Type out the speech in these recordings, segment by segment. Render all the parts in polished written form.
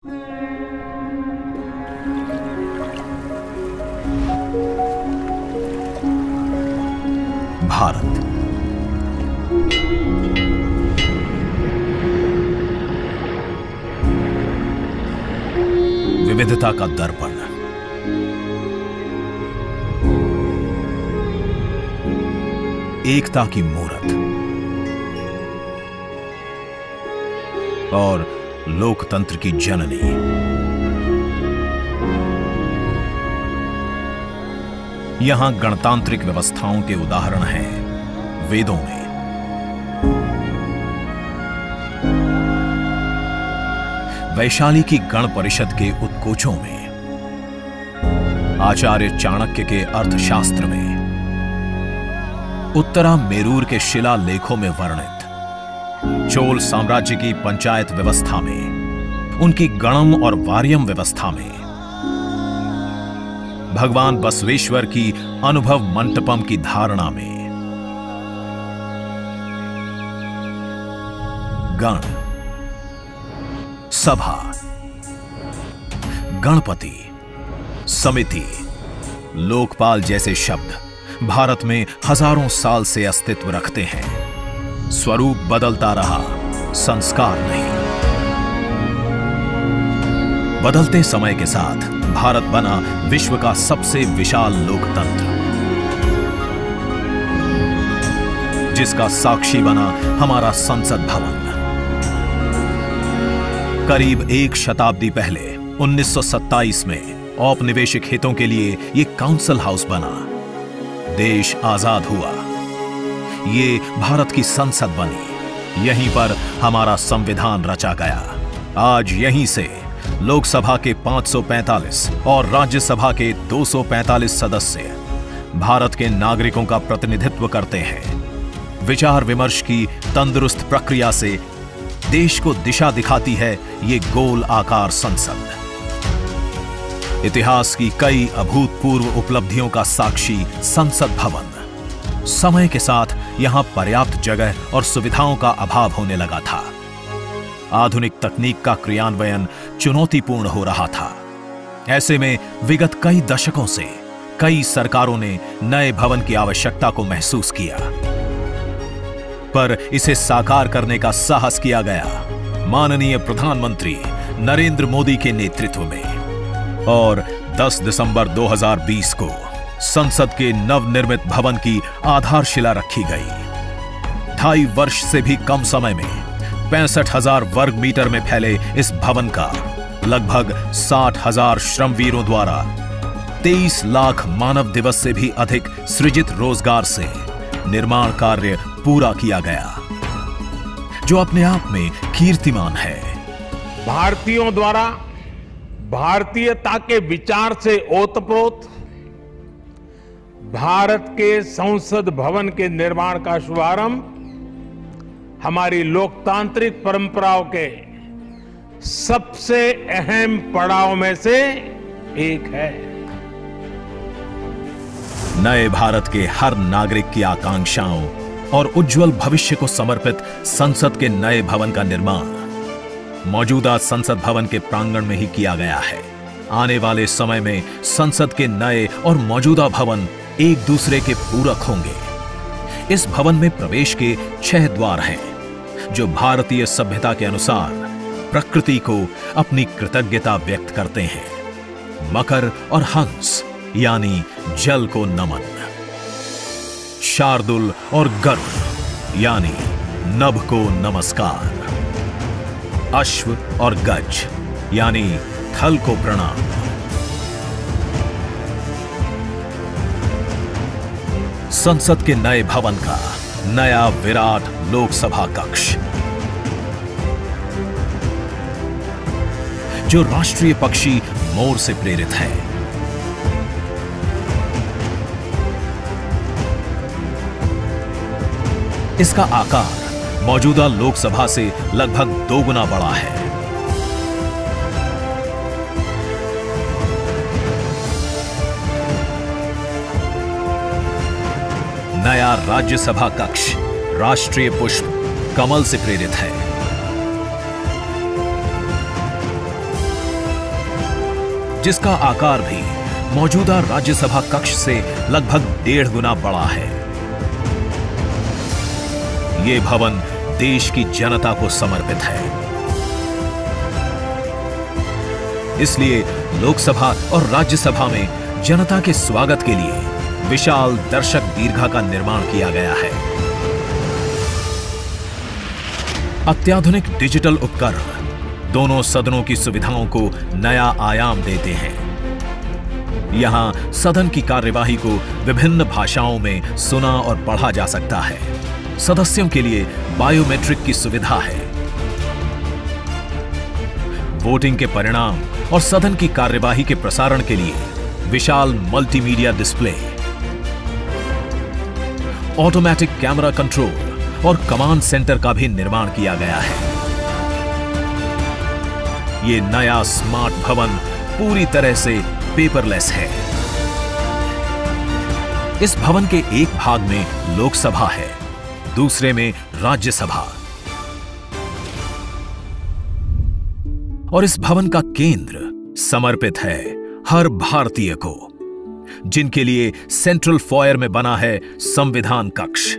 भारत विविधता का दर्पण, एकता की मूरत और लोकतंत्र की जननी। यहां गणतांत्रिक व्यवस्थाओं के उदाहरण हैं वेदों में, वैशाली की गण परिषद के उत्कोचों में, आचार्य चाणक्य के अर्थशास्त्र में, उत्तरा मेरूर के शिलालेखों में वर्णित चोल साम्राज्य की पंचायत व्यवस्था में, उनकी गणम और वार्यम व्यवस्था में, भगवान बसवेश्वर की अनुभव मंटपम की धारणा में। गण, सभा, गणपति, समिति, लोकपाल जैसे शब्द भारत में हजारों साल से अस्तित्व रखते हैं। स्वरूप बदलता रहा, संस्कार नहीं। बदलते समय के साथ भारत बना विश्व का सबसे विशाल लोकतंत्र, जिसका साक्षी बना हमारा संसद भवन। करीब एक शताब्दी पहले 1927 में औपनिवेशिक हितों के लिए यह काउंसिल हाउस बना। देश आजाद हुआ, ये भारत की संसद बनी। यहीं पर हमारा संविधान रचा गया। आज यहीं से लोकसभा के 545 और राज्यसभा के 245 सदस्य भारत के नागरिकों का प्रतिनिधित्व करते हैं। विचार विमर्श की तंदुरुस्त प्रक्रिया से देश को दिशा दिखाती है ये गोल आकार संसद। इतिहास की कई अभूतपूर्व उपलब्धियों का साक्षी संसद भवन। समय के साथ यहां पर्याप्त जगह और सुविधाओं का अभाव होने लगा था। आधुनिक तकनीक का क्रियान्वयन चुनौतीपूर्ण हो रहा था। ऐसे में विगत कई दशकों से कई सरकारों ने नए भवन की आवश्यकता को महसूस किया, पर इसे साकार करने का साहस किया गया माननीय प्रधानमंत्री नरेंद्र मोदी के नेतृत्व में। और 10 दिसंबर 2020 को संसद के नवनिर्मित भवन की आधारशिला रखी गई। 2.5 वर्ष से भी कम समय में 65,000 वर्ग मीटर में फैले इस भवन का लगभग 60,000 श्रमवीरों द्वारा 23 लाख मानव दिवस से भी अधिक सृजित रोजगार से निर्माण कार्य पूरा किया गया, जो अपने आप में कीर्तिमान है। भारतीयों द्वारा भारतीयता के विचार से ओतप्रोत भारत के संसद भवन के निर्माण का शुभारंभ हमारी लोकतांत्रिक परंपराओं के सबसे अहम पड़ाव में से एक है। नए भारत के हर नागरिक की आकांक्षाओं और उज्जवल भविष्य को समर्पित संसद के नए भवन का निर्माण मौजूदा संसद भवन के प्रांगण में ही किया गया है। आने वाले समय में संसद के नए और मौजूदा भवन एक दूसरे के पूरक होंगे। इस भवन में प्रवेश के 6 द्वार हैं, जो भारतीय सभ्यता के अनुसार प्रकृति को अपनी कृतज्ञता व्यक्त करते हैं। मकर और हंस यानी जल को नमन, शार्दुल और गरुड़ यानी नभ को नमस्कार, अश्व और गज यानी थल को प्रणाम। संसद के नए भवन का नया विराट लोकसभा कक्ष, जो राष्ट्रीय पक्षी मोर से प्रेरित है। इसका आकार मौजूदा लोकसभा से लगभग 2 गुना बड़ा है। नया राज्यसभा कक्ष राष्ट्रीय पुष्प कमल से प्रेरित है। जिसका आकार भी मौजूदा राज्यसभा कक्ष से लगभग 1.5 गुना बड़ा है। ये भवन देश की जनता को समर्पित है। इसलिए लोकसभा और राज्यसभा में जनता के स्वागत के लिए विशाल दर्शक दीर्घा का निर्माण किया गया है। अत्याधुनिक डिजिटल उपकरण दोनों सदनों की सुविधाओं को नया आयाम देते हैं। यहां सदन की कार्यवाही को विभिन्न भाषाओं में सुना और पढ़ा जा सकता है। सदस्यों के लिए बायोमेट्रिक की सुविधा है। वोटिंग के परिणाम और सदन की कार्यवाही के प्रसारण के लिए विशाल multimedia display, automatic camera control और कमांड सेंटर का भी निर्माण किया गया है। यह नया स्मार्ट भवन पूरी तरह से पेपरलेस है। इस भवन के एक भाग में लोकसभा है, दूसरे में राज्यसभा। और इस भवन का केंद्र समर्पित है हर भारतीय को, जिनके लिए सेंट्रल फॉयर में बना है संविधान कक्ष,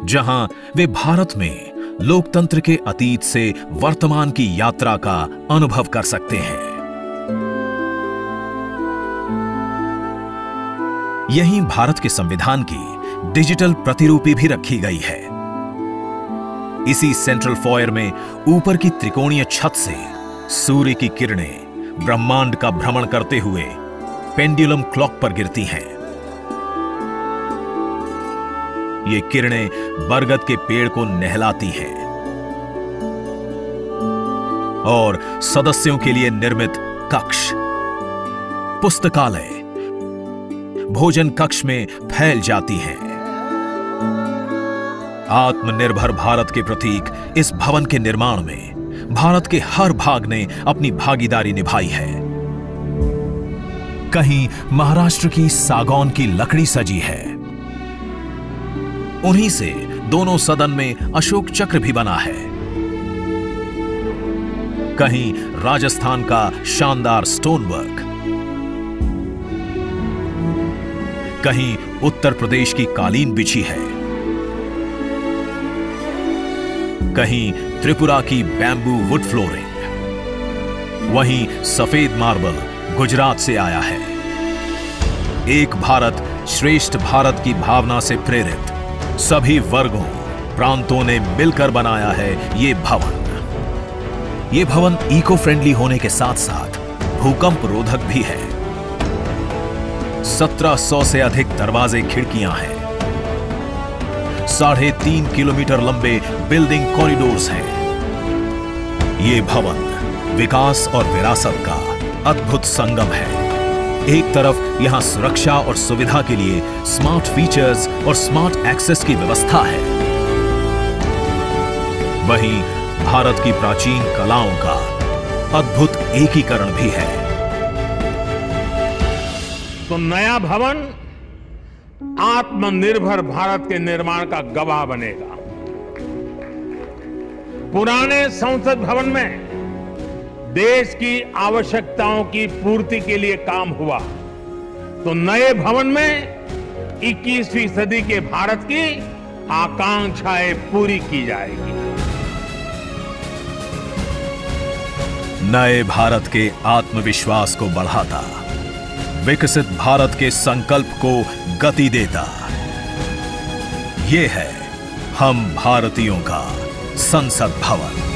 जहां वे भारत में लोकतंत्र के अतीत से वर्तमान की यात्रा का अनुभव कर सकते हैं। यहीं भारत के संविधान की डिजिटल प्रतिरूपी भी रखी गई है। इसी सेंट्रल फॉयर में ऊपर की त्रिकोणीय छत से सूर्य की किरणें ब्रह्मांड का भ्रमण करते हुए पेंडुलम क्लॉक पर गिरती हैं। ये किरणें बरगद के पेड़ को नहलाती हैं और सदस्यों के लिए निर्मित कक्ष, पुस्तकालय, भोजन कक्ष में फैल जाती हैं। आत्मनिर्भर भारत के प्रतीक इस भवन के निर्माण में भारत के हर भाग ने अपनी भागीदारी निभाई है। कहीं महाराष्ट्र की सागौन की लकड़ी सजी है, उन्हीं से दोनों सदन में अशोक चक्र भी बना है। कहीं राजस्थान का शानदार स्टोन वर्क, कहीं उत्तर प्रदेश की कालीन बिछी है, कहीं त्रिपुरा की बैम्बू वुड फ्लोरिंग, वहीं सफेद मार्बल गुजरात से आया है। एक भारत श्रेष्ठ भारत की भावना से प्रेरित सभी वर्गों, प्रांतों ने मिलकर बनाया है ये भवन। ये भवन इको फ्रेंडली होने के साथ साथ भूकंप रोधक भी है। 1700 से अधिक दरवाजे, खिड़कियां हैं। 3.5 किलोमीटर लंबे बिल्डिंग कॉरिडोर्स हैं। ये भवन विकास और विरासत का अद्भुत संगम है। एक तरफ यहां सुरक्षा और सुविधा के लिए स्मार्ट फीचर्स और स्मार्ट एक्सेस की व्यवस्था है, वहीं भारत की प्राचीन कलाओं का अद्भुत एकीकरण भी है। तो नया भवन आत्मनिर्भर भारत के निर्माण का गवाह बनेगा। पुराने संसद भवन में देश की आवश्यकताओं की पूर्ति के लिए काम हुआ, तो नए भवन में 21वीं सदी के भारत की आकांक्षाएं पूरी की जाएगी। नए भारत के आत्मविश्वास को बढ़ाता, विकसित भारत के संकल्प को गति देता, ये है हम भारतीयों का संसद भवन।